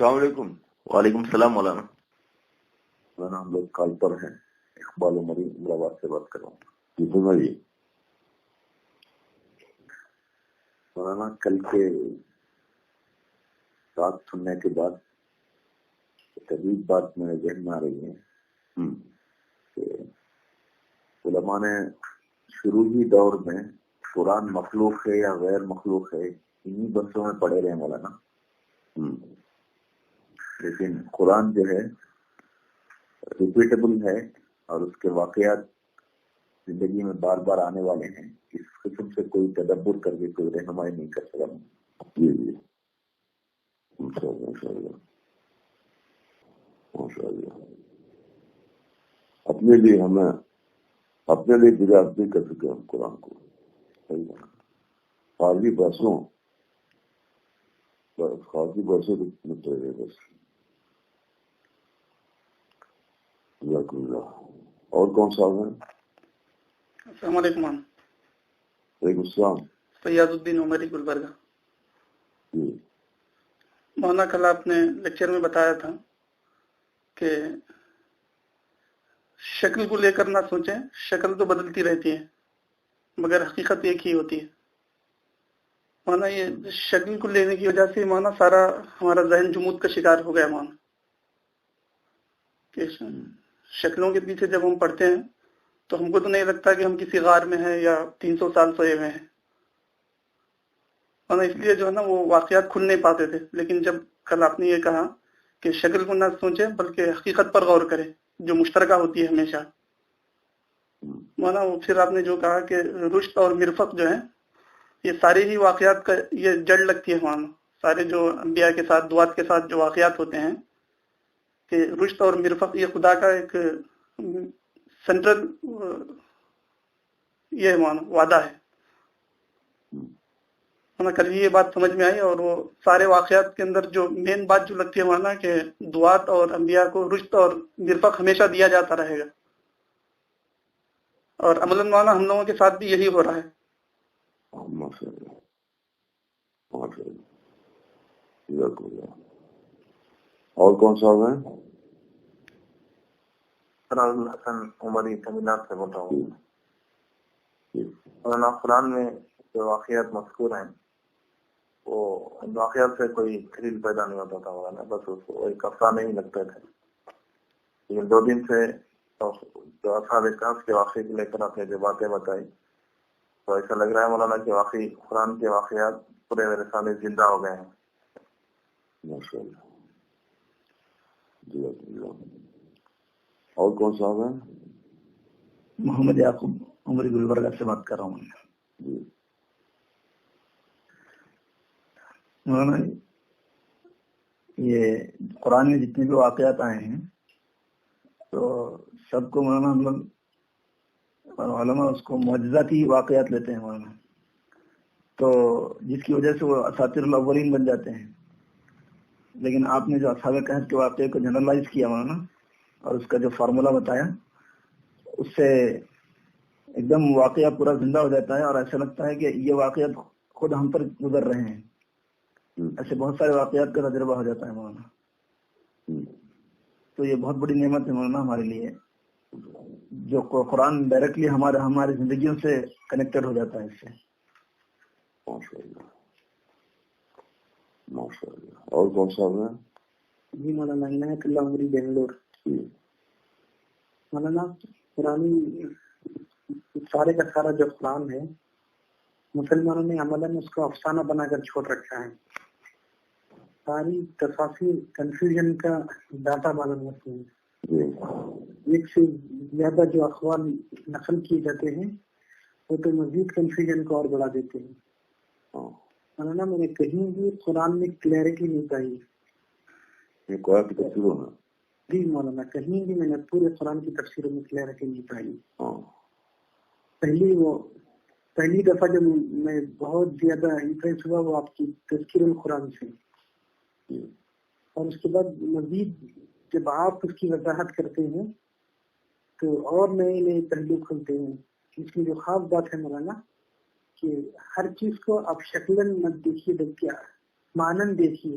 السلام علیکم. وعلیکم السلام مولانا. مولانا ہم لوگ کال پر ہیں. اقبال عمری امراواد سے بات کر رہا ہوں. جی سنائیے مولانا. کل کے بات سننے کے بعد قریب بات میرے ذہن میں آ رہی ہے کہ علماء نے شروعی دور میں قرآن مخلوق ہے یا غیر مخلوق ہے انہی بحثوں میں پڑے رہے مولانا. لیکن قرآن جو ہے ریپیٹیبل ہے اور اس کے واقعات زندگی میں بار بار آنے والے ہیں. اس قسم سے کوئی تدبر کر کے کوئی رہنمائی نہیں کر سکا. جی جی ماشاءاللہ. اپنے لیے ہمیں اپنے لیے درست نہیں کر سکے ہم قرآن کو. خارجی بحثوں کو نپٹے گئے بس. جزاک اللہ. اور کون صاحب ہیں؟ السلام علیکم. وعلیکم السلام. فیاض الدین عمری گلبرگہ. جی مولانا کل آپ نے لیکچر میں بتایا تھا کہ شکل کو لے کر نہ سوچیں، شکل تو بدلتی رہتی ہے مگر حقیقت ایک ہی ہوتی ہے. مانا یہ شکل کو لینے کی وجہ سے مانا سارا ہمارا ذہن جمود کا شکار ہو گیا. مانا کہ شکلوں کے پیچھے جب ہم پڑھتے ہیں تو ہم کو تو نہیں لگتا کہ ہم کسی غار میں ہیں یا 300 سال سوئے ہوئے ہیں. مانا اس لیے جو ہے نا وہ واقعات کھل نہیں پاتے تھے. لیکن جب کل آپ نے یہ کہا کہ شکل کو نہ سوچیں بلکہ حقیقت پر غور کریں جو مشترکہ ہوتی ہے ہمیشہ. مانا وہ پھر آپ نے جو کہا کہ رشد اور مرفق جو ہے یہ سارے ہی واقعات کا یہ جڑ لگتی ہے. مانا سارے جو انبیاء کے ساتھ دعات کے ساتھ جو واقعات ہوتے ہیں کہ رشد اور مرفق یہ خدا کا ایک سینٹرل یہ مانا وعدہ ہے. کل یہ بات سمجھ میں آئی اور وہ سارے واقعات کے اندر جو مین بات جو لگتی ہے مانا کہ دعات اور انبیاء کو رشد اور مرفق ہمیشہ دیا جاتا رہے گا. اور عملاً مانا ہم لوگوں کے ساتھ بھی یہی ہو رہا ہے. اور کون صاحب ہیں؟ حسن عمری تملناڈو سے بول رہا ہوں. قرآن میں جو واقعات مذکور ہیں وہ ان واقعات سے کوئی تھرل پیدا نہیں ہوتا تھا مولانا. بس اس کو ایک افسانے نہیں لگتے تھے. لیکن 2 دن سے جو اصحاب کہف کے واقعے کو لے کر آپ نے جو باتیں بتائی تو ایسا لگ رہا ہے مولانا کہ واقعی قرآن کے واقعات پورے میرے سامنے زندہ ہو گئے ہیں. ماشاءاللہ. اور کون صاحب ہیں؟ محمد یعقوب عمری گلبرگہ سے بات کر رہا ہوں. جی مولانا یہ قرآن میں جتنے بھی واقعات آئے ہیں تو سب کو مولانا ہم لوگ علماء اس کو معجزاتی واقعات لیتے ہیں مولانا. تو جس کی وجہ سے وہ اساطیر الاولین بن جاتے ہیں. لیکن آپ نے جو اصحاب کہف کے واقعے کو جنرلائز کیا مولانا اور اس کا جو فارمولا بتایا اس سے ایک دم واقعہ پورا زندہ ہو جاتا ہے اور ایسا لگتا ہے کہ یہ واقعات خود ہم پر گزر رہے ہیں. ایسے بہت سارے واقعات کا تجربہ ہو جاتا ہے مولانا. تو یہ بہت بڑی نعمت ہے مولانا ہمارے لیے جو قرآن ڈائریکٹلی ہماری زندگیوں سے کنیکٹڈ ہو جاتا ہے اس سے. ماشاءاللہ. اور کون صاحب ہیں؟ جی مولانا عنایت اللہ عمری بنگلور. مولانا قرآنی سارے کا سارا جو قرآن ہے مسلمانوں نے عملاً اس کو افسانہ بنا کر چھوڑ رکھا ہے. ساری تفاصیر کنفیوژن کا ڈاٹا معلوم ہوتے ہیں. ایک سے زیادہ جو اقوال نقل کیے جاتے ہیں وہ تو مزید کنفیوژن کو اور بڑھا دیتے ہیں. مولانا میں نے کہیں بھی قرآن میں کلیئرٹی نہیں پائی. جی مولانا کہیں بھی میں نے پورے قرآن کی تفسیروں میں کلیئرٹی نہیں پائی. پہلی دفعہ جب میں بہت زیادہ امپریس ہوا وہ آپ کی تذکیر القرآن سے اور اس کے بعد مزید جب آپ اس کی وضاحت کرتے ہیں تو اور نئے نئے پہلو کھلتے ہیں. اس میں جو خاص بات ہے مولانا کہ ہر چیز کو آپ شکلاً مت دیکھیے بلکہ مانن دیکھیے.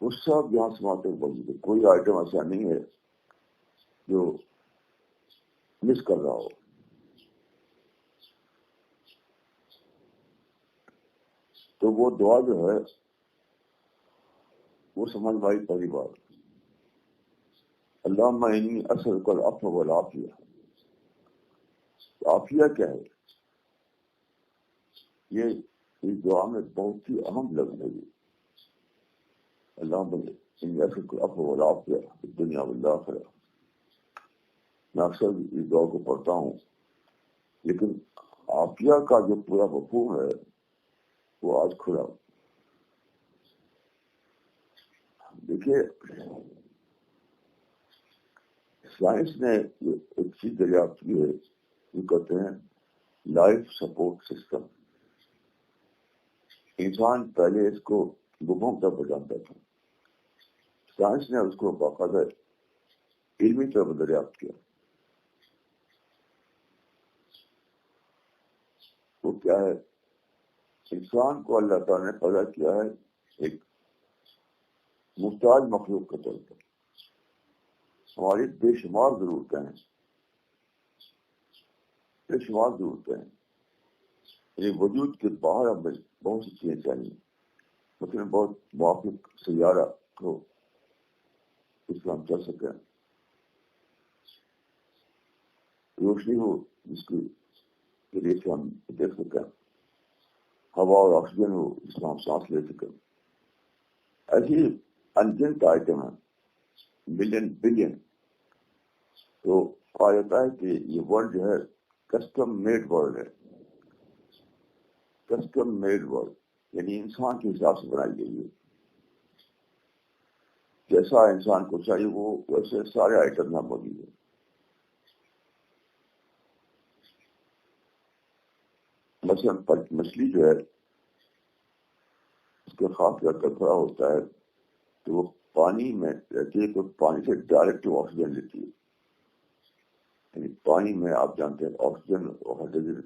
وہ سب یہاں سماتے موجود ہے. کوئی آئٹم ایسا نہیں ہے جو مس کر رہا ہو. تو وہ دعا جو ہے وہ سمجھ بھائی پہلی بات, اللہم انی اسألک العفو والعافیہ. عافیہ کیا ہے؟ یہ اس دعا میں بہت ہی اہم لفظ ہے. اللہم انی اسألک العفو والعافیہ فی الدنیا والآخرہ. میں اکثر اس دعا کو پڑھتا ہوں, لیکن عافیہ کا جو پورا مفہوم ہے وہ آج کھلا. دیکھیے, سائنس نے ایک چیز دریافت کی ہے, جو کہتے ہیں لائف سپورٹ سسٹم. انسان پہلے اس کو گمہم طور پر جانتا تھا, سائنس نے اس کو باقاعدہ علمی طور پر دریافت کیا. وہ کیا ہے؟ انسان کو اللہ تعالیٰ نے پیدا کیا ہے ایک محتاج مخلوق کے طور پر. ہماری بے شمار ضرورتیں ہیں, بے شمار ضرورتیں ہیں. یعنی وجود کے باہر ہمیں بہت سی چیزیں چاہیے. مثلا بہت موافق سیارہ ہو جس پر ہم چل سکیں, روشنی ہو جس کے ذریعے سے ہم دیکھ سکیں, ہوا اور آکسیجن ہو جس میں ہم سانس لے سکیں. ایسی انگنت آئٹم ہیں, ملین بلین. تو کہا جاتا ہے کہ یہ ورلڈ جو ہے کسٹم میڈ ورلڈ ہے. کسٹم میڈ ورلڈ یعنی انسان کے حساب سے بنائی گئی ہے. جیسا انسان کو چاہیے وہ ویسے سارے آئٹم نہ موجود ہیں. مثلا مچھلی جو ہے اس کے خاص کر کھڑا ہوتا ہے تو وہ پانی میں رہتی ہے, تو پانی سے ڈائریکٹ آکسیجن لیتی ہے. یعنی پانی میں آپ جانتے ہیں آکسیجن اور ہائیڈروجن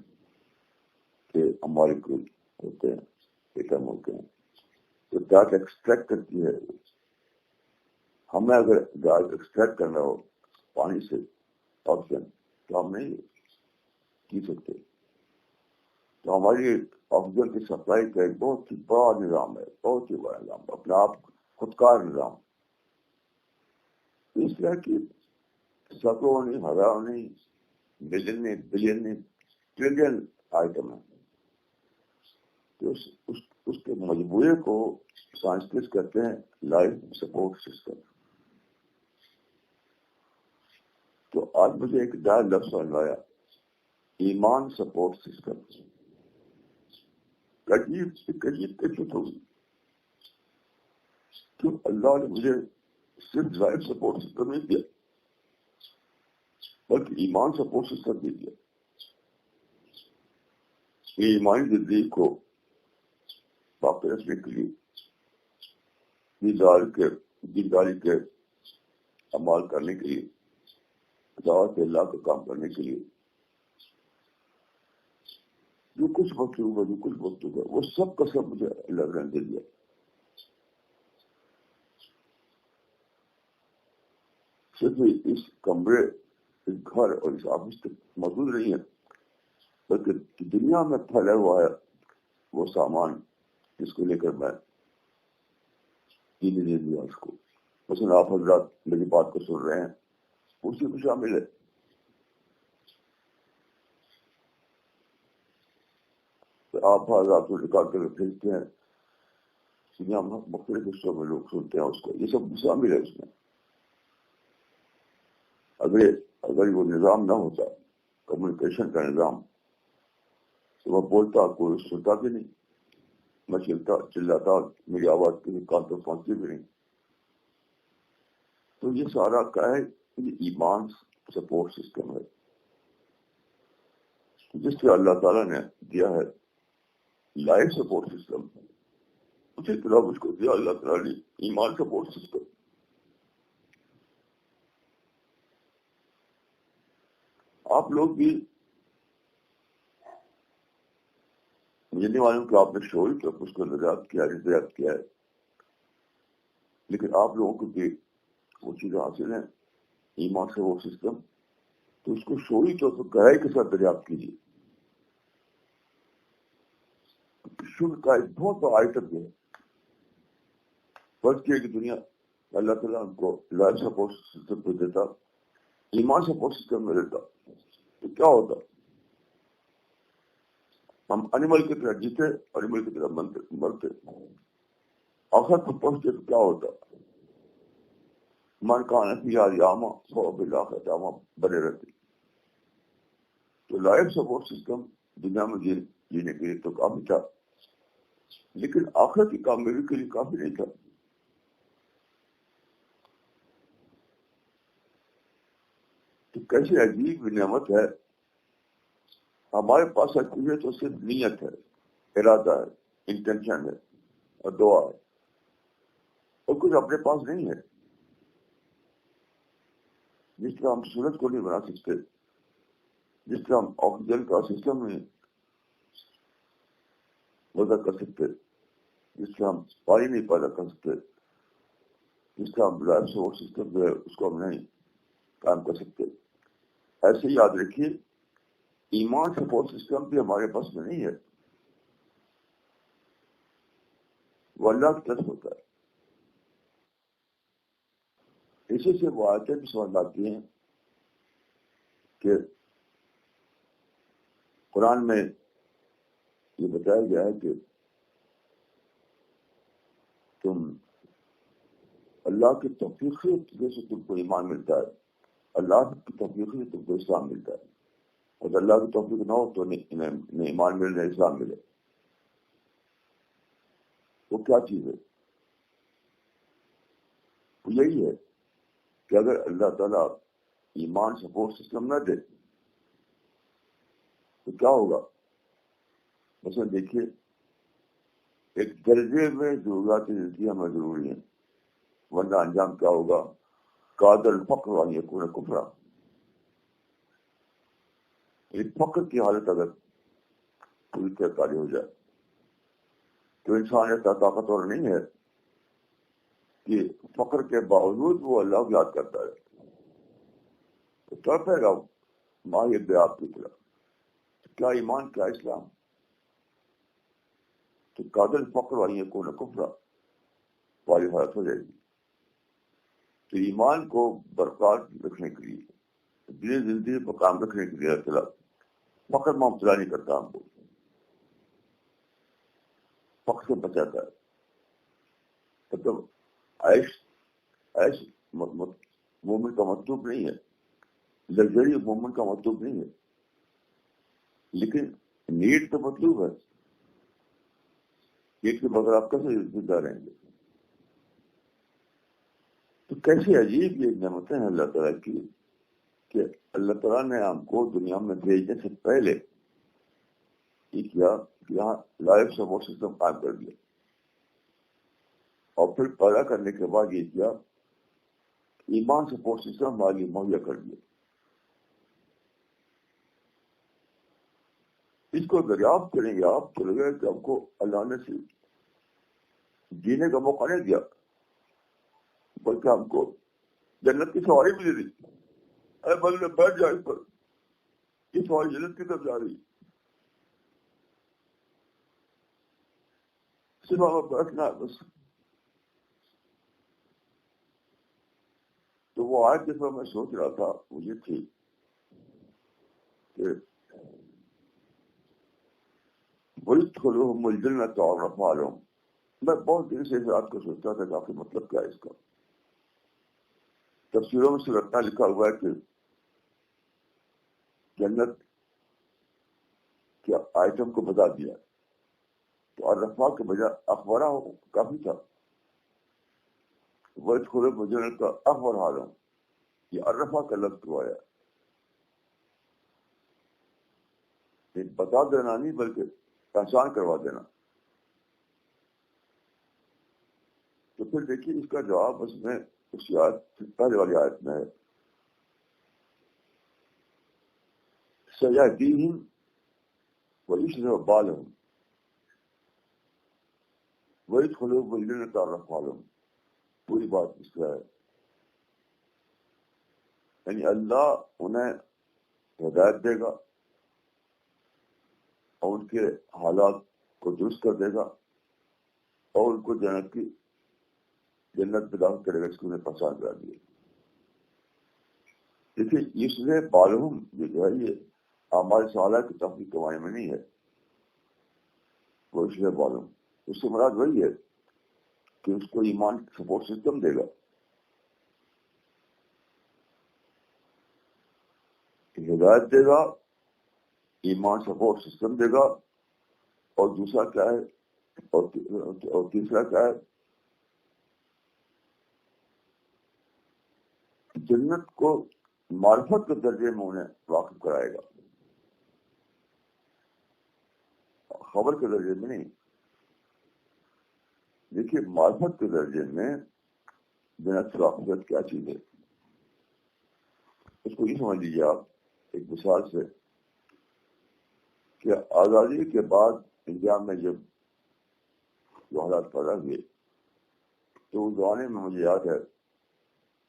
کے مالیکول ہوتے ہیں, ایٹم ہوتے ہیں, تو ڈائریکٹ ایکسٹریکٹ کرتی ہے. ہمیں اگر ڈائریکٹ ایکسٹریکٹ کرنا ہو پانی سے آکسیجن تو ہم نہیں پی سکتے. تو ہماری آکسیجن کی سپلائی کا ایک بہت ہی بڑا نظام ہے, بہت ہی بڑا نظام, اپنے آپ خودکار نظام. اس طرح کی سینکڑوں نہیں, ہزاروں نہیں, ملین نہیں, بلین نہیں, ٹریلین آئٹم ہیں. تو اس کے مجموعے کو سائنسٹسٹ کہتے ہیں لائف سپورٹ سسٹم. تو آج مجھے ایک نیا لفظ سمجھ آیا, ایمان سپورٹ سسٹم. عجیب کیفیت ہوگی کہ اللہ نے مجھے صرف لائف سپورٹ سسٹم نہیں دیا بلکہ ایمان سپورٹ سسٹم بھی دیا. یہ ایمانی زندگی کو باقی رکھنے کے لیے, دینداری کے عمال کرنے کے لیے, دعوت اللہ کا کام کرنے کے لیے جو کچھ مطلوب ہے وہ سب کا سب مجھے اللہ نے دے دیا. صرف اس کمرے, اس گھر اور اس آفس تک موجود نہیں ہے, بلکہ دنیا میں پھیلا ہوا ہے وہ سامان جس کو لے کر میں دے دیا اس کو. مثلا آپ حضرات میری بات کو سن رہے ہیں, اسی کو شامل ہے. آپ حضرات کو ریکارڈ کر کے بھیجتے ہیں, دنیا میں مختلف حصوں میں لوگ سنتے ہیں اس کو, یہ سب شامل ہے اس میں. اگر وہ نظام نہ ہوتا, کمیونیکیشن کا نظام, تو وہ بولتا کوئی سنتا بھی نہیں, میں چلاتا میری آواز کسی کان تک پہنچتی بھی نہیں. تو یہ سارا کیا ہے, ایمان سپورٹ سسٹم ہے جس سے اللہ تعالیٰ نے دیا ہے لائف سپورٹ سسٹم. اسی طرح اس کو دیا اللہ تعالیٰ نے ایمان سپورٹ سسٹم. آپ لوگ بھی, مجھے نہیں معلوم کہ آپ نے شعور پر اس کو دریافت کیا ہے. لیکن آپ لوگوں کو بھی وہ چیزیں حاصل ہیں ایمان سے وہ سسٹم، تو اس کو شعوری طور پر گہرائی کے ساتھ دریافت کیجیے. شکر کا ایک بہت بڑا آئٹم جو ہے فرض کیا کہ دنیا اللہ تعالیٰ ہم کو لائف سپورٹ سسٹم پہ دیتا، ایمان سپورٹ سسٹم میں دیتا، تو کیا ہوتا؟ ہم انیمل کی طرح جیتے، انیمل کی طرح مرتے. آخر کو پہنچتے تو کیا ہوتا؟ من کان فی یاما سو بالآخرت یاما بنے رہتے. تو لائف سپورٹ سسٹم دنیا میں جینے کے لیے تو کافی تھا، لیکن آخرت کی کامیابی کے لیے کافی نہیں تھا. تو کیسی عجیب نعمت ہے. ہمارے پاس سچ ہے تو صرف نیت ہے، ارادہ ہے، انٹینشن ہے اور دعا ہے، اور کچھ اپنے پاس نہیں ہے. جس طرح ہم سورج کو نہیں بنا سکتے، جس طرح ہم آکسیجن کا سسٹم نہیں وضع کر سکتے، جس طرح ہم پانی نہیں پیدا کر سکتے، جس طرح ہم لائف سپورٹ سسٹم جو ہے اس کو ہم نہیں کام کر سکتے، ایسے ہی یاد رکھیے ایمان سپورٹ سسٹم بھی ہمارے پاس میں نہیں ہے، وہ اللہ کی طرف ہوتا ہے. اسی سے وہ آیتیں بھی سمجھ آتی ہیں کہ قرآن میں یہ بتایا گیا ہے کہ تم اللہ کی توفیق سے جیسے تم کو ایمان ملتا ہے، اللہ کی توفیق سے تم کو اسلام ملتا ہے، اور اللہ کی توفیق نہ ہو تو نہ ایمان ملے نہ اسلام ملے. وہ کیا چیز ہے؟ وہ یہی ہے کہ اگر اللہ تعالیٰ ایمان سپورٹ سسٹم نہ دے تو کیا ہوگا؟ مثلا دیکھیے ایک درجے میں ضروریات زندگی ہمیں ضروری ہیں، ورنہ انجام کیا ہوگا؟ قادر الفقر وان یکون کفرا. فقر کی حالت اگر پوری طرح کاری ہو جائے تو انسان ایسا طاقتور نہیں ہے کہ فقر کے باوجود وہ اللہ کو یاد کرتا ہے، تو تڑپے گا ماہر بے آپ کی طرح. کیا ایمان کیا اسلام؟ تو قادر فقر والی یکون کفرا والی حالت ہو جائے گی. تو ایمان کو برقرار رکھنے کے لیے، دین زندگی پر کام رکھنے کے لیے اللہ تعالیٰ فقر میں مبتلا نہیں کرتا، ہم کو فقر سے بچاتا ہے. مطلب عیش مومن کا مطلوب نہیں ہے، لگژری مومن کا مطلوب نہیں ہے، لیکن نیڈ تو مطلوب ہے. نیڈ کے بغیر آپ کیسے زندہ رہیں گے؟ تو کیسی عجیب یہ نعمتیں ہیں اللہ تعالیٰ کی کہ اللہ تعالیٰ نے ہم کو دنیا میں بھیجنے سے پہلے یہ کیا کہ یہاں لائف سپورٹ سسٹم قائم کر دیا، اور پھر پیدا کرنے کے بعد یہ کیا ایمان سپورٹ سسٹم ہمارے لیے مہیا کر دیا. اس کو دریافت کریں گے آپ تو لگے کہ ہم کو اللہ نے صرف جینے کا موقع نہیں دیا بلکہ ہم کو جنت کی سواری بھی دے دی. اے بندے بیٹھ جائے اس پر، یہ سواری جنت کی طرف جا رہی، صرف ہمیں بیٹھنا ہے بس. تو وہ آج جس میں سوچ رہا تھا مجھے تھی کہ بڑی تھوڑی ملجنت اور رفال ہوں. میں بہت دیر سے اس رات کو سوچتا تھا کہ آخر مطلب کیا ہے اس کا. تفسیروں میں صرف اتنا لکھا ہوا ہے کہ جنت کے آئٹم کو بتا دیا، تو الرفا کے بجائے اخبارہ کافی تھا. وہ تھوڑے بجنت کا اخبار حال ہوں، یہ الرفا کا لفظ کو آیا. بتا دینا نہیں بلکہ پہچان کروا دینا. تو پھر دیکھیے اس کا جواب اس میں اس آیت پہلے والی آیت میں ہے، سیہدیہم ویصلح بالہم ویدخلوہم الجنۃ عرفا لہم پوری بات اس طرح ہے، یعنی اللہ انہیں ہدایت دے گا اور ان کے حالات کو درست کر دے گا اور ان کو جنت میں داخل کرے گا، اس کو انہیں پہچان کرا دیا۔ دیکھیے اس لیے معلوم جو ہے یہ ہمارے سالہ کی تفریح کمائی میں نہیں ہے، وہ اس لیے معلوم، اس سے مراد وہی ہے کہ اس کو ایمان سپورٹ سسٹم دے گا، ہدایت دے گا، ایمان سپورٹ سسٹم دے گا، اور دوسرا کیا ہے، اور تیسرا کیا ہے، جنت کو معرفت کے درجے میں انہیں واقف کرائے گا، خبر کے درجے میں نہیں۔ دیکھیے معرفت کے درجے میں جنت سے واقفیت کیا چیز ہے، اس کو یہ سمجھ لیجیے آپ ایک مثال سے کہ آزادی کے بعد انڈیا میں جب جو حالات پیدا ہوئے تو اس زمانے میں مجھے یاد ہے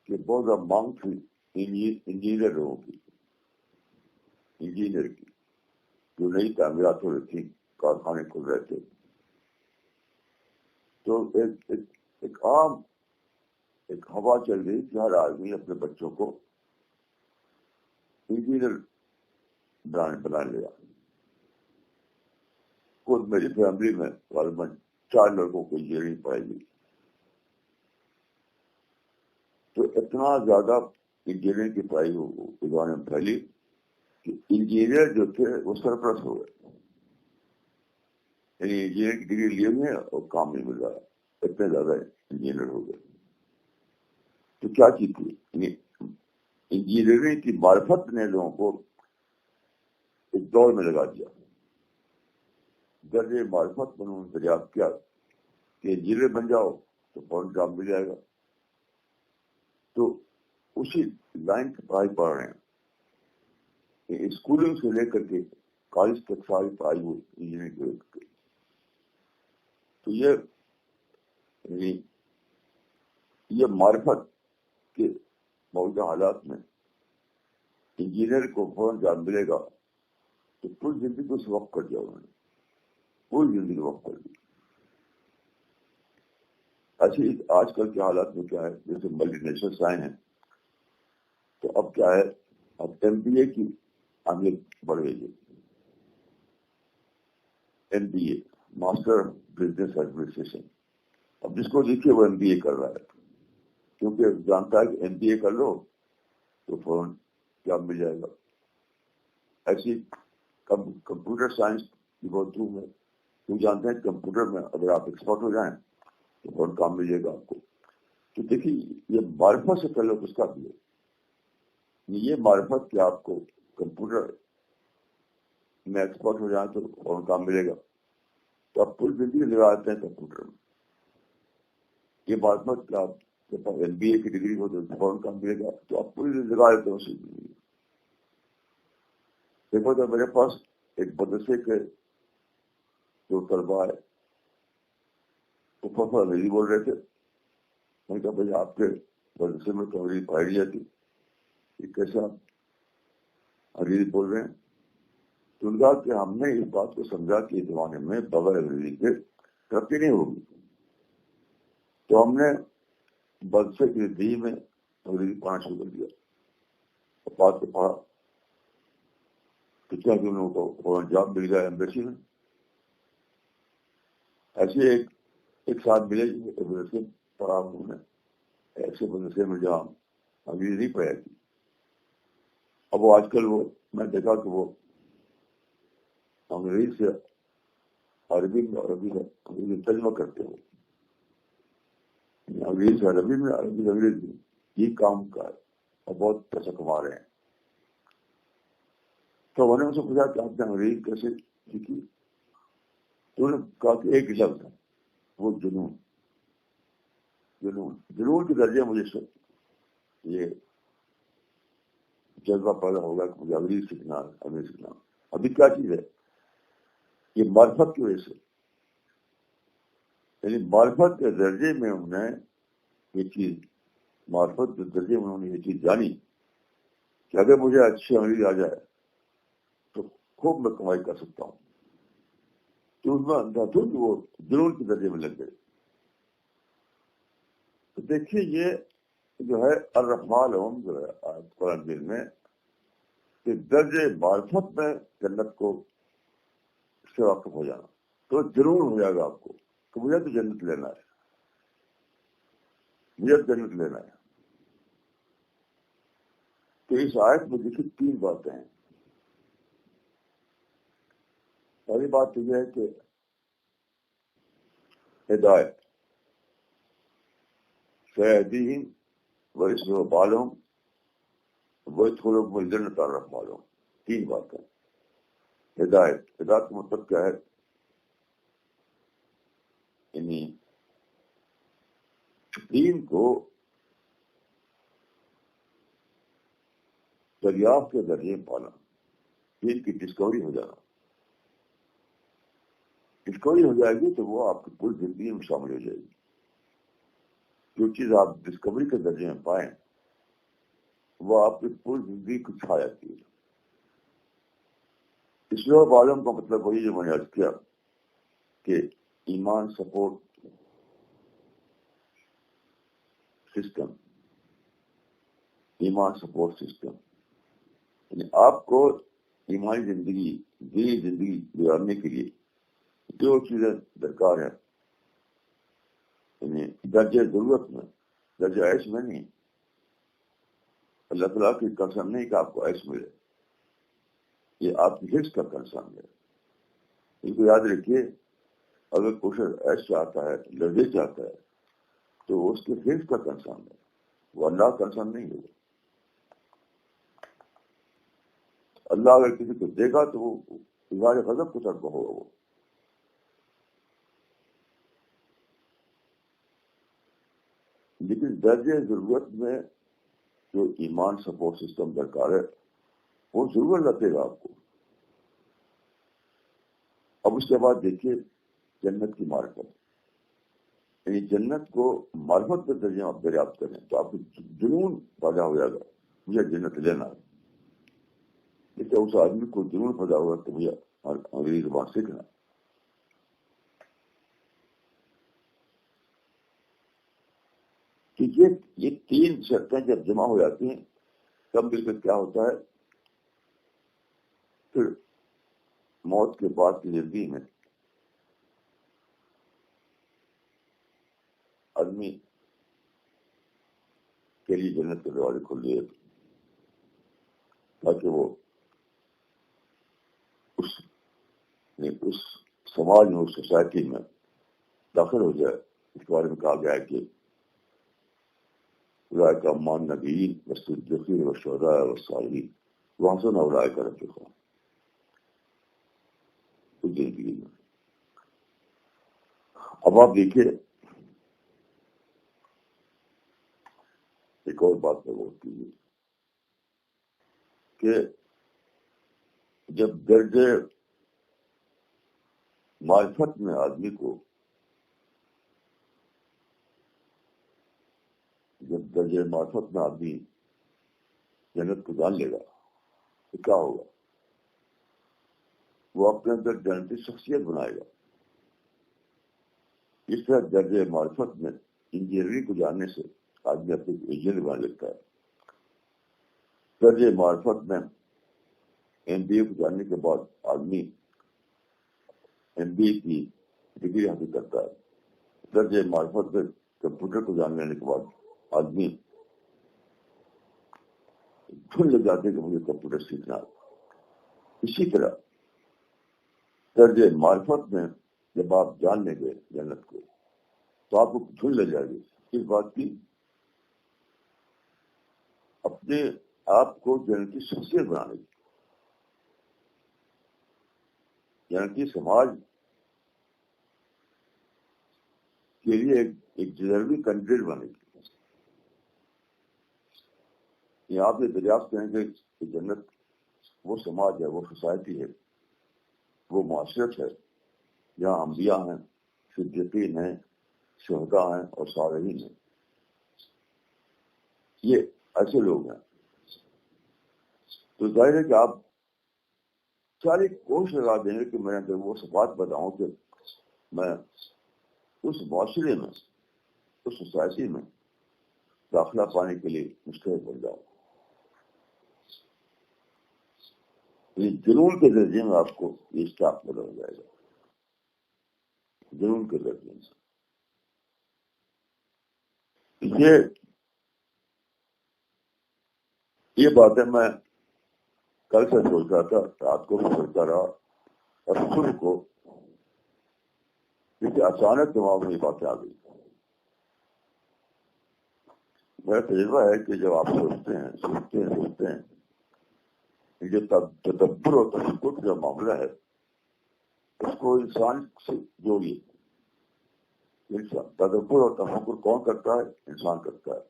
کہ بہت زیادہ مانگ تھی انجینئر لوگوں کی، انجینئر کی، جو نئی تعمیرات ہو رہی تھی، کارخانے کھل رہے تھے، تو ایک عام ہوا چل گئی کہ ہر آدمی اپنے بچوں کو انجینئر بنا لیا۔ خود میری فیملی میں غالباً 4 لڑکوں کو انجینئرنگ پڑھائی گئی، تو اتنا زیادہ انجینئرنگ کی پڑھائی زمانے میں پھیلی کہ انجینئر جو تھے وہ سرپلس ہو گئے، یعنی انجینئر کی ڈگری لیے ہوئے اور کام نہیں مل رہا، اتنے زیادہ انجینئر ہو گئے۔ تو کیا چیز تھی، انجینئرنگ کی معرفت نے لوگوں کو ایک دور میں لگا دیا، درجے معرفت میں انہوں نے دریافت کیا کہ انجینئر بن جاؤ تو فوراً کام مل جائے گا، تو اسی لائن کی پڑھائی پڑھ رہے ہیں، اسکولنگ سے لے کر کے کالج تک ساری پڑھائی ہوئی انجینئرنگ کی۔ تو یہ معرفت کے موجودہ حالات میں انجینئر کو فوراً جاب ملے گا تو پوری زندگی کو وقف کر دیا انہوں نے، پوری زندگی وقف کر دی۔ ایسے آج کل کے حالات میں کیا ہے، جیسے ملٹی نیشنل سائن ہے، تو اب کیا ہے، اب MBA کی اہمیت بڑھ گئی ہے۔ MBA ماسٹر بزنس ایڈمنسٹریشن، اب جس کو دیکھیے وہ MBA کر رہا ہے، کیونکہ جانتا ہے کہ MBA کر لو تو فوراً جاب مل جائے گا۔ ایسی کمپیوٹر سائنس کی بہت دھوم ہے، وہ جانتے ہیں کمپیوٹر میں اگر آپ ایکسپرٹ ہو جائیں تو فوراً کام مل جائے گا آپ کو۔ تو دیکھیے یہ معرفت سے تعلق اس کا بھی ہے، یہ معرفت کہ آپ کو کمپیوٹر میں ایکسپرٹ ہو جائیں تو فوراً کام ملے گا، تو آپ پوری زندگی لگا دیتے ہیں کمپیوٹر میں۔ یہ معرفت کہ آپ کے پاس MBA کی ڈگری ہو تو فوراً کام ملے گا، تو آپ پوری زندگی لگا دیتے ہیں اسی زندگی۔ دیکھو تو میرے پاس ایک مدرسے کے جو طلبا ہے وہ پروفیسر انگریزی بول رہے تھے، میں نے کہا بھائی آپ کے مدرسے میں تو انگریزی پڑھائی نہیں جاتی، یہ کیسے آپ انگریزی بول رہے ہیں؟ تو ان کا کہ ہم نے اس بات کو سمجھا کہ اس زمانے میں بغیر انگریزی کے ترقی نہیں ہوگی، تو ہم نے مدرسے کی زندگی میں انگریزی پڑھنا شروع کر دیا، اور بات کو پڑھا، کتنا کہ ان لوگوں کو فوراً جاب مل گیا ایمبیسی میں۔ ایسے ایک ساتھ ملے مدرسے پڑھا انہوں نے، ایسے مدرسے میں جہاں انگریزی نہیں پڑھائی تھی، اب وہ آج کل وہ میں دیکھا کہ وہ انگریزی سے عربی میں، عربی میں انگریزی ترجمہ کرتے ہو، انگریزی سے عربی میں، عربی سے انگریزی میں، یہ کام کا ہے اور بہت پیسہ کما رہے ہیں۔ تو انہوں نے مجھ سے پوچھا کہ آپ نے انگریزی کیسے سیکھی؟ تو انہوں نے کہا کہ ایک لفظ ہے، وہ جنون کے درجے مجھے یہ جذبہ پیدا ہوگا کہ مجھے انگریزی سیکھنا ہے، انگریزی سیکھنا۔ ابھی کیا چیز ہے، یہ معرفت کی وجہ سے، یعنی معرفت کے درجے میں انہیں یہ چیز معرفت کے درجے میں انہوں نے یہ چیز جانی کہ اگر مجھے اچھی امیر آ جائے تو خوب میں کمائی کر سکتا ہوں، تو اس میں اندھا وہ جنون کے درجے میں لگ گئے. تو دیکھیے یہ جو ہے الرحمن جو ہے قرآن دل میں کہ درجے معرفت میں جنت کو سے واقف ہو جانا، تو جنون ہو جائے گا آپ کو کہ مجھے تو جنت لینا ہے، مجھے جنت لینا ہے. تو اس آیت میں دیکھیے 3 باتیں ہیں. پہلی بات یہ ہے کہ ہدایت سیہدیہم ویسلم بالہم ویدخلہم الجنۃ الرحمن. 3 باتیں. ہدایت کا مطلب کیا ہے؟ یعنی دین کو دریافت کے ذریعے پانا، دین کی ڈسکوری ہو جانا. ڈسکوری ہو جائے گی تو وہ آپ کی پوری زندگی میں شامل ہو جائے گی. جو چیز آپ ڈسکوری کے درجے میں پائیں وہ آپ کی پوری زندگی کو چھا جاتی ہے. اسلام عالم کا مطلب وہی جو میں نے عرض کیا کہ ایمان سپورٹ سسٹم، ایمان سپورٹ سسٹم، یعنی آپ کو ایمانی زندگی دینی زندگی گزارنے کے لیے جو چیزیں درکار ہیں، یعنی درجہ ضرورت میں، درجہ عیش میں نہیں. اللہ تعالیٰ کی قسم نہیں کہ آپ کو عیش ملے، یہ آپ کی حفظ کا کنسرن ہے. اس کو یاد رکھیے، اگر کوئی عیش چاہتا ہے، لذیذ چاہتا ہے، تو اس کے حفظ کا کنسرن ہے، وہ اللہ کا کنسرن نہیں ہوگا. اللہ اگر کسی کو دے گا تو وہ اظہار غضب کو طرف ہوگا. وہ لیکن درجہ ضرورت میں جو ایمان سپورٹ سسٹم درکار ہے وہ ضرور لگے گا آپ کو. اب اس کے بعد دیکھیے جنت کی معرفت، یعنی جنت کو معرفت کے درجے آپ دریافت کریں تو آپ کو جنون پیدا ہو جائے گا مجھے جنت لینا ہے. لیکن اس آدمی کو جنون پیدا ہوگا تو مجھے انگریزی زبان سیکھنا. کہ یہ 3 شرطیں جب جمع ہو جاتی ہیں تب مل کر کیا ہوتا ہے، پھر موت کے بعد کی زندگی میں آدمی کے لیے جنت کے دروازے کھل دیے تاکہ وہ اس سماج میں، اس سوسائٹی میں داخل ہو جائے. اس کے بارے میں کہا گیا ہے کہ اولئک مع النبیین والصدیقین والشہداء والصالحین وحسن اولئک رفیقا. زندگی میں اب آپ دیکھیے ایک اور بات پر غور کیجیے کہ جب درجے معرفت میں آدمی کو، جب درجے معرفت میں آدمی جنت کو جان لے گا تو کیا ہوگا؟ وہ اپنے اندر جنتی شخصیت بنائے گا. اس طرح درجے معرفت میں انجینئرنگ کو جاننے سے آدمی اپنے انجینئر بنا لیتا ہے. درجے معرفت میں MBA کو جاننے کے بعد آدمی MBA کی ڈگری حاصل کرتا ہے. درجے معرفت میں کمپیوٹر کو جان لینے کے بعد آدمی دھن لگ جاتے کہ مجھے کمپیوٹر سیکھنا ہے. اسی طرح درجے معرفت میں جب آپ جان لیں گے جنت کو تو آپ کو دھن لگ جائے گی اس بات کی اپنے آپ کو جنتی شخصیت بنانے کی، جنتی سماج کے لیے ایک ڈیزرونگ کینڈیڈیٹ بنے کی. یہ آپ یہ دریافت کریں گے کہ جنت وہ سماج ہے، وہ سوسائٹی ہے، وہ معاشرت ہے جہاں انبیاء ہیں، صدیقین ہیں، شہداء ہیں اور صالحین ہیں. یہ ایسے لوگ ہیں. تو ظاہر ہے کہ آپ ساری کوشش لگا دیں گے کہ میں اندر وہ صفات بتاؤں کہ میں اس معاشرے میں، اس سوسائٹی میں داخلہ پانے کے لیے مستحق بن جاؤں. جنون کے درجے میں آپ کو یہ اسٹاف ملا ہو جائے گا، جنون کے درجے میں. یہ باتیں میں کل سے سوچ رہا تھا، رات کو بھی سوچتا رہا، اور صبح کو کیونکہ اچانک دماغ میں یہ باتیں آ گئی. میرا تجربہ ہے کہ جب آپ سوچتے ہیں جو تدبر اور تفکر کا معاملہ ہے اس کو انسان سے جوڑیے. تدبر اور تفکر کون کرتا ہے؟ انسان کرتا ہے.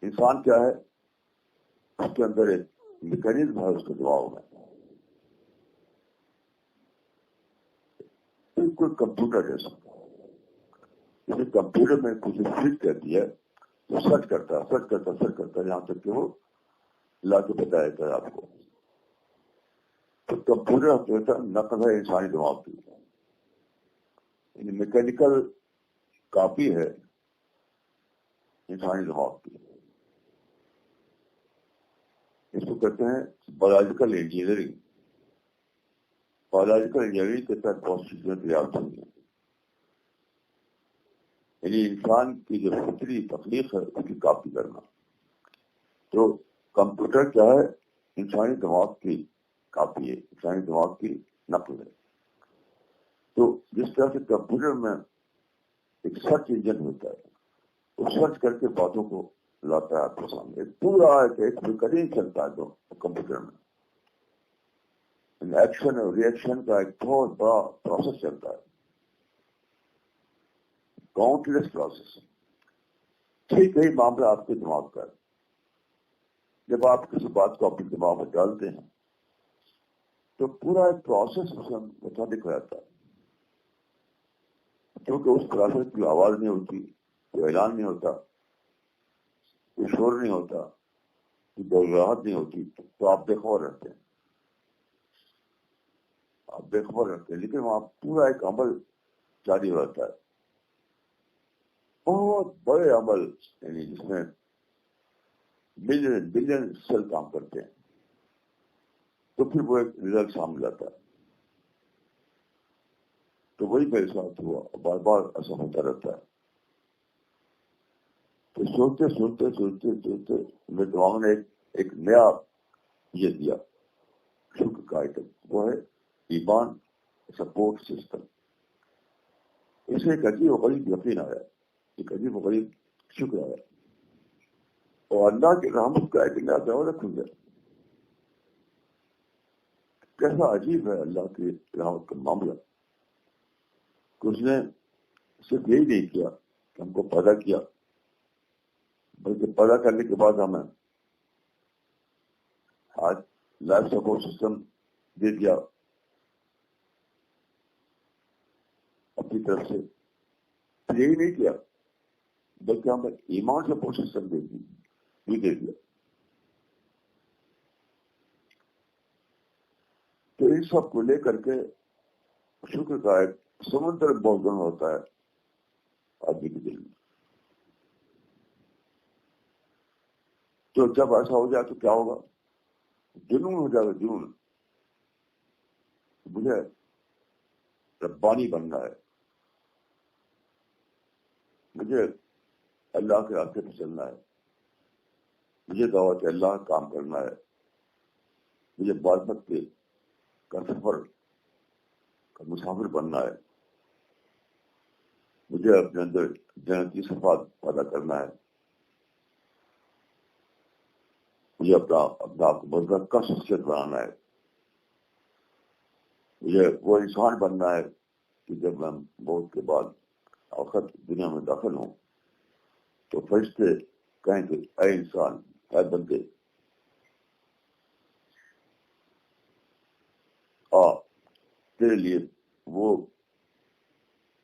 انسان کیا ہے؟ اس کے اندر ایک میکینزم ہے اس کے دماغ میں، بالکل کمپیوٹر جیسا. جیسے کمپیوٹر میں کچھ فٹ کرتی ہے تو سرچ کرتا ہے یہاں تک کہ وہ لا کے بتایا جاتا ہے آپ کو. تو کمپیوٹر نقل ہے انسانی دماغ کی، یعنی میکینیکل کاپی ہے انسانی دماغ کی. اس کو کہتے ہیں بایولوجیکل انجینئرنگ. بایولوجیکل انجینئرنگ کے تحت بہت سی چیزیں تیار ہوئی ہیں. یعنی انسان کی جو فطری تخلیق ہے اس کی کاپی کرنا. تو کمپیوٹر کیا ہے؟ انسانی دماغ کی کاپی ہے، انسانی دماغ کی نقل ہے. تو جس طرح سے کمپیوٹر میں ایک سرچ انجن ہوتا ہے، وہ سرچ کر کے باتوں کو لاتا ہے آپ کے سامنے. پورا ایک بیکرین چلتا ہے تو کمپیوٹر میں ایکشن اور ری ایکشن کا ایک بہت بڑا پروسیس چلتا ہے، کاؤنٹلیس پروسیس. ٹھیک ہے معاملہ آپ کے دماغ کا ہے. جب آپ کسی بات کو اپنے دماغ میں ڈالتے ہیں تو پورا ایک پروسیس اس میں متعلق ہو جاتا ہے. کیونکہ اس پروسیس کی آواز نہیں ہوتی، کوئی اعلان نہیں ہوتا، کوئی شور نہیں ہوتا، کوئی بغاوت نہیں ہوتی، تو آپ بے خبر رہتے ہیں. لیکن وہاں پورا ایک عمل جاری رہتا ہے، بہت بڑے عمل، یعنی جس میں بلین سیل کام کرتے ہیں. تو پھر وہ ایک رزلٹ سامنے لاتا ہے. تو وہی میرے ساتھ ہوا، بار بار ایسا ہوتا رہتا ہے. تو سوچتے میرے دماغ نے ایک نیا یہ دیا شکر کا آئٹم، وہ ہے ایمان سپورٹ سسٹم. اسے ایک عجیب و غریب یقین آیا، ایک عجیب و غریب شکر آیا، اور اللہ کی رحمت کا ایک نیا دروازہ کھل گیا. کیسا عجیب ہے اللہ کی رحمت کا معاملہ کہ اس نے صرف یہی نہیں کیا کہ ہم کو پیدا کیا، بلکہ پیدا کرنے کے بعد ہمیں آج لائف سپورٹ سسٹم دے دیا اپنی طرف سے. یہی نہیں کیا بلکہ ہمیں ایمان سپورٹ سسٹم دے دیا. تو ان سب کو لے کر کے شکر کا ایک سمندر بہت ہوتا ہے آدمی کے دل میں. تو جب ایسا ہو جائے تو کیا ہوگا؟ جنون ہو جائے گا. جنون مجھے ربانی بننا ہے، مجھے اللہ کے راستے پہ چلنا ہے، مجھے دعوت اللہ کا کام کرنا ہے، مجھے معرفت کے کا سفر کا مسافر بننا ہے، مجھے اپنے اندر جنتی صفات پیدا کرنا ہے، مجھے اپنا آپ کو مذہب کا شخصیت بنانا ہے، مجھے وہ انسان بننا ہے کہ جب میں موت کے بعد آخر دنیا میں داخل ہوں تو فرشتے کہیں کہ اے انسان، اے بندے، تیرے لیے وہ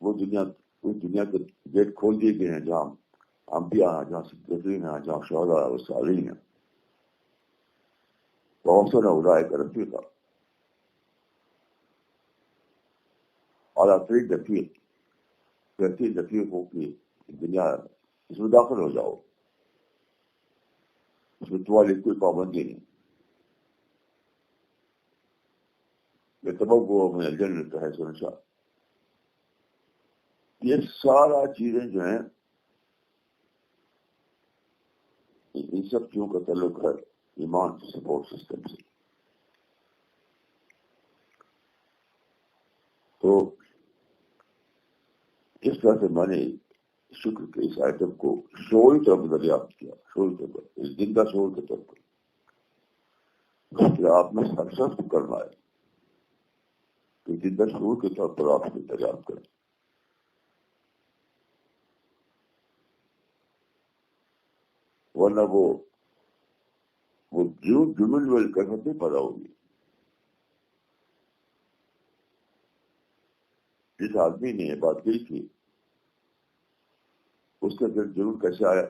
دنیا اس دنیا کے گیٹ کھول دیے گئے ہیں جہاں انبیاء ہیں، جہاں صدیقین ہیں، جہاں شہداء و صالحین ہیں. وحسن اولئک رفیقا. اعلیٰ ترین رفیق، بہترین رفیق ہو کہ دنیا اس میں داخل ہو جاؤ، اس میں تمہاری کوئی پابندی نہیں. تبغ من الجنت حیث نشاء. یہ سارا چیزیں جو ہیں ان سب چیزوں کا تعلق ہے ایمان سپورٹ سسٹم سے. تو اس طرح سے میں نے شکر کے اس آئٹم کو شعوری طور پر دریافت کیا، شعوری طور پر، زندہ شعور کے طور پر کہ آپ میں ہر شخص کو کرنا ہے کہ زندہ شعور کے طور پر آپ کو دریافت کریں. ورنہ وہ جمل ویل کیفیت نہیں پیدا ہوگی. جس آدمی نے یہ بات کہی تھی اس کا پھر جنون کیسے آیا؟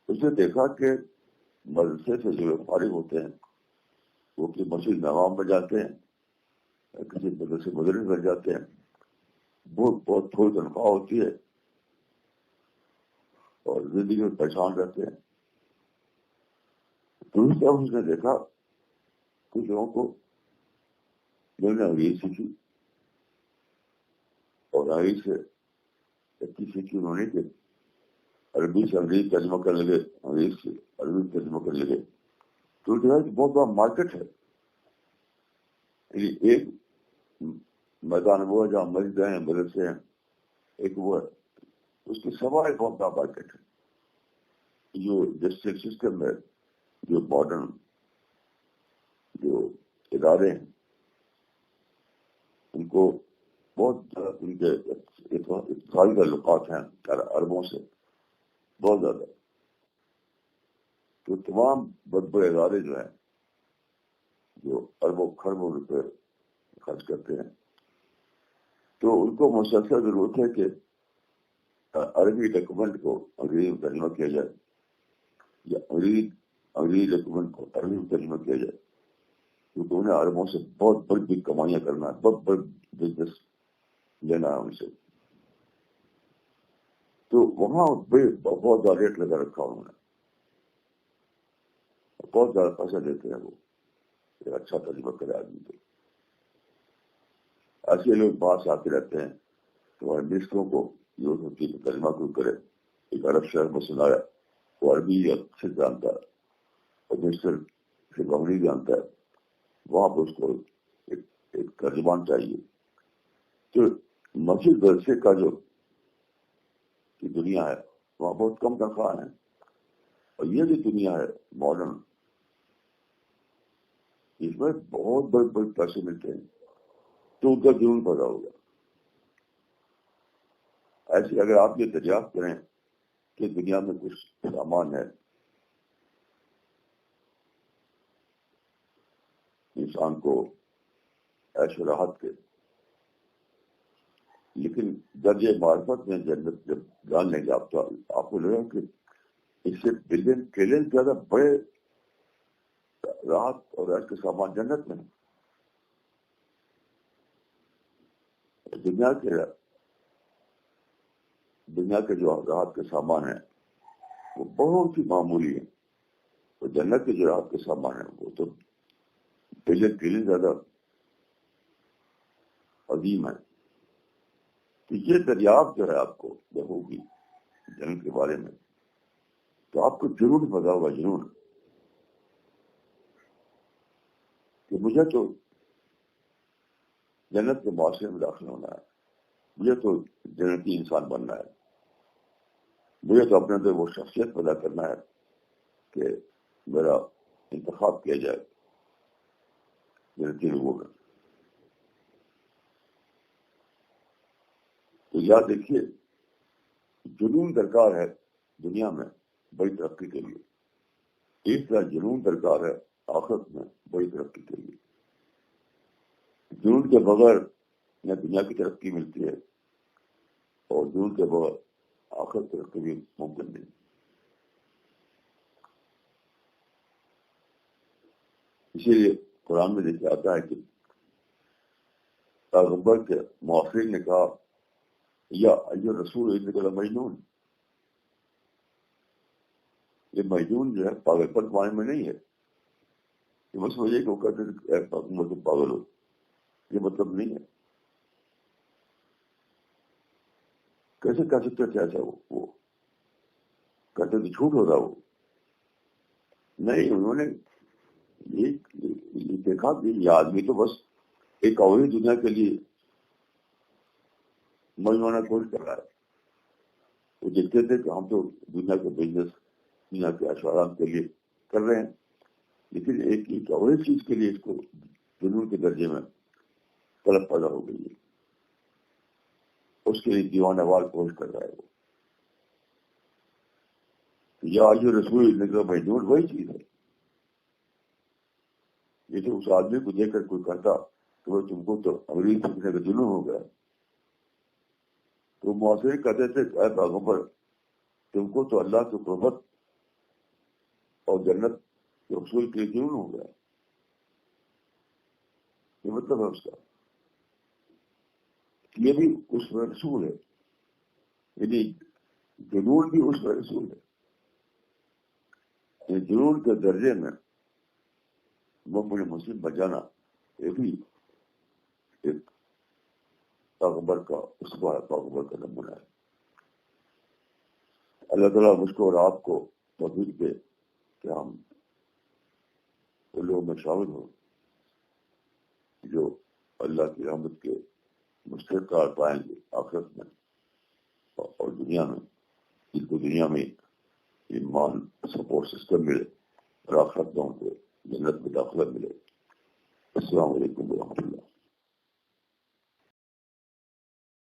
اس نے دیکھا کہ مدرسے سے جو فارغ ہوتے ہیں وہ کہ مسجد نوام بن جاتے ہیں، کسی مدرسے مدرس بن جاتے ہیں، بہت تھوڑی تنخواہ ہوتی ہے اور زندگی میں پریشان رہتے ہیں. تو اس طرح اس نے دیکھا کچھ لوگوں کو میں نے انگریزی سیکھی اور انگریزی سے اتنی سیکھی انہوں نے کہ عربی سے انگریزی ترجمہ کرنے لگے، انگریزی سے عربی ترجمہ کرنے لگے. تو جو ہے کہ بہت بڑا مارکیٹ ہے. ایک میدان وہ ہے جہاں مسجد ہیں، مدرسے ہیں، ایک وہ ہے اس کے سوا ایک بہت بڑا مارکیٹ ہے. جو ڈسٹرکٹ سسٹم ہے، جو ماڈرن جو ادارے ہیں ان کو بہت ان کے اتصالی تعلقات ہیں عربوں سے بہت زیادہ. تو تمام بڑے بڑے ادارے جو ہیں جو اربوں خربوں روپے خرچ کرتے ہیں تو ان کو مسلسل ضرورت ہے کہ عربی ڈاکومنٹ کو انگریزی میں ترجمہ کیا جائے یا انگریزی ڈاکومنٹ کو عربی میں ترجمہ کیا جائے، کیونکہ انہیں عربوں سے بہت بڑی کمائیاں کرنا ہے، بہت بڑی بزنس لینا ہے ان سے. تو وہاں بہت زیادہ ریٹ لگا رکھا انہوں نے، بہت زیادہ پیسہ دیتے ہیں وہ ایک اچھا ترجمہ کرے آدمی کو. ایسے لوگ باہر سے آتے رہتے ہیں تو مستروں کو جو ہوتی ہے ترجمہ کوئی کرے. ایک عرب شہر میں سنایا وہ عربی اچھے جانتا ہے اور مستر صرف انگریزی جانتا ہے، وہاں پہ اس کو ایک ترجمان چاہیے. تو مسجد مدرسے کا جو کی دنیا ہے وہاں بہت کم تنخواہ ہے، اور یہ جو دنیا ہے ماڈرن اس میں بہت بڑے بڑے پیسے ملتے ہیں. تو ان کا جنون پیدا ہوگا. ایسے اگر آپ یہ دریافت کریں کہ دنیا میں کچھ سامان ہے انسان کو عیش و راحت کے، لیکن درجہ معرفت میں جنت جب جان لیں گے آپ تو آپ کو لگا کہ اس سے بلین ٹریلین زیادہ بڑے راحت اور عیش کے سامان جنت میں. دنیا کے جو راحت کے سامان ہیں وہ بہت ہی معمولی ہیں، اور جنت کے جو راحت کے سامان ہیں وہ تو بلین ٹریلین زیادہ عظیم ہے. تو یہ دریافت جو ہے آپ کو جب ہوگی جنت کے بارے میں تو آپ کو جنون پیدا ہوگا، جنون کہ مجھے تو جنت کے معاشرے میں داخل ہونا ہے، مجھے تو جنتی انسان بننا ہے، مجھے تو اپنے اندر وہ شخصیت پیدا کرنا ہے کہ میرا انتخاب کیا جائے جنتی لوگوں میں. تو یاد دیکھیے جنون درکار ہے دنیا میں بڑی ترقی کے لیے، اس طرح جنون درکار ہے آخرت میں بڑی ترقی کے لیے. جنون کے بغیر نہ دنیا کی ترقی ملتی ہے اور جنون کے بغیر آخرت تک کبھی ممکن نہیں. اسی لیے قرآن میں دیکھا آتا ہے کہ پیغمبر کے معافرین نے کہا یا ایھا رسول انک لمجنون، یہ مجنون جو ہے پاگل پن معنی میں نہیں ہے. یہ بس وجہ کہ وہ کہتے تھے اے پیغمبر تم پاگل ہو، یہ مطلب نہیں ہے. کیسے کہہ سکتے تھے ایسا؟ وہ کہتے تھے جھوٹ ہو رہا وہ. نہیں، انہوں نے یہ دیکھا کہ یہ آدمی تو بس ایک اولی دنیا کے لیے مجموعہ کوشش کر رہا ہے. وہ دیکھتے تھے کہ ہم تو دنیا کے بزنس، دنیا کے اشعارات کے لیے کر رہے ہیں، لیکن ایک اولی چیز کے لیے اس کو جنون کے درجے میں طلب پیدا ہو گئی ہے. اس کے لیے دیوانہ وار کوشش کر رہا ہے وہ. یا جو رسول نکلا مجنون وہی چیز ہے. جیسے اس آدمی کو دیکھ کر کوئی کہتا کہ وہ تم کو تو انگریز سیکھنے کا جنون ہو گیا، تو معاشرے کہتے تھے اے پیغمبر تم کو تو اللہ کی قربت اور جنت کے حصول کے لیے جنون ہو گیا. یہ مطلب ہے اس کا. یہ بھی اس میں رسول ہے، یعنی جنون بھی اس میں رسول ہے. یہ جنون کے درجے میں مومن مسلم بچانا یہ بھی ایک پیغمبر کا اس بار پیغمبر کا نمونہ ہے. اللہ تعالیٰ مجھ کو اور آپ کو توفیق دے کہ ہم ان لوگوں میں شامل ہوں جو اللہ کی رحمت کے مستحق قرار پائیں گے آخرت میں اور دنیا میں، جن کو دنیا میں ایمان سپورٹ سسٹم ملے اور آخرت میں ان کو جنت میں داخلہ ملے. السلام علیکم ورحمۃ اللہ.